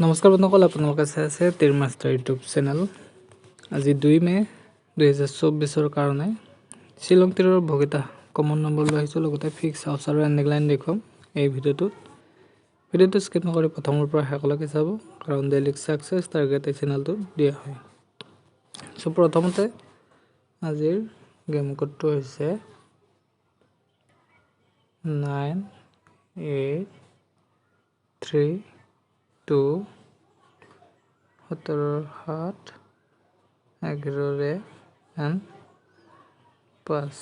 নমস্কাৰ বন্ধুসকল, আপোনালোকে চাই আছে টেৰ মাষ্টাৰ ইউটিউব চেনেল। আজি 2 মে 2024 কাৰণে শ্বিলং তীৰৰ ভগিতা কমন নম্বৰ লৈ আহিছোঁ, লগতে ফিক্স হাউচ আৰু এণ্ডিং লাইন দেখুৱাম এই ভিডিঅ'টোত স্কিপ নকৰি প্ৰথমৰ পৰা শেষলৈকে চাব, কাৰণ ডেইলি ছাকচেছ টাৰ্গেট এই চেনেলটোত দিয়া হয়। চ' প্ৰথমতে আজিৰ গেম কোডটো হৈছে 983 17 11 and 5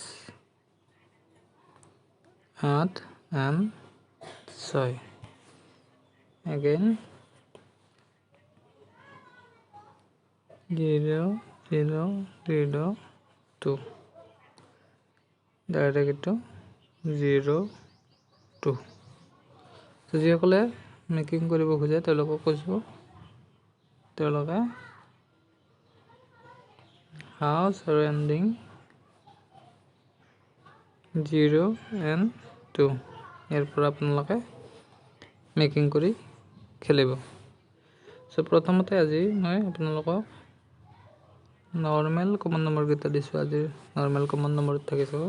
8 and 6 again 0 0 0 2 direct 0 2। যিসকলে মেকিং কৰিব খোজে তেওঁলোকক কৈছোঁ, তেওঁলোকে হাউচ আৰু এণ্ডিং 0 and 2 ইয়াৰ পৰা আপোনালোকে মেকিং কৰি খেলিব। চ' প্ৰথমতে আজি মই আপোনালোকক নৰ্মেল কমন নম্বৰকেইটা দিছোঁ। আজিৰ নৰ্মেল কমন নম্বৰত থাকিছোঁ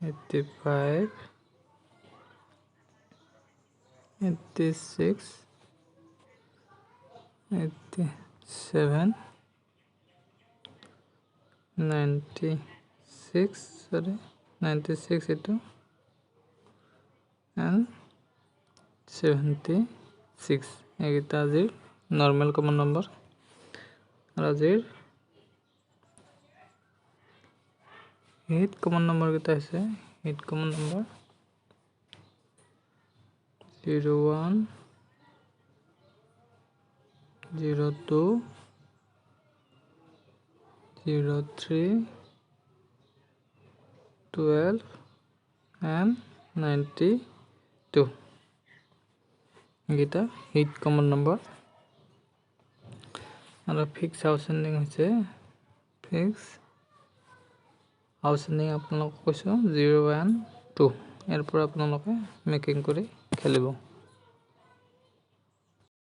85 86 87 96 এইটো and 76 এইকেইটা আজিৰ নৰ্মেল কমন নম্বৰ। আৰু আজিৰ হিট কমন নম্বৰকেইটা হৈছে হিট কমন নম্বৰ 01 02 03 12 and 92 এইকেইটা হিট কমন নম্বৰ। আৰু ফিক্স হাউচ এণ্ডিং হৈছে ফিক্স হাউচ এণ্ডিং আপোনালোকক কৈছোঁ 0 and 2 ইয়াৰ পৰা আপোনালোকে মেকিং কৰি খেলিব।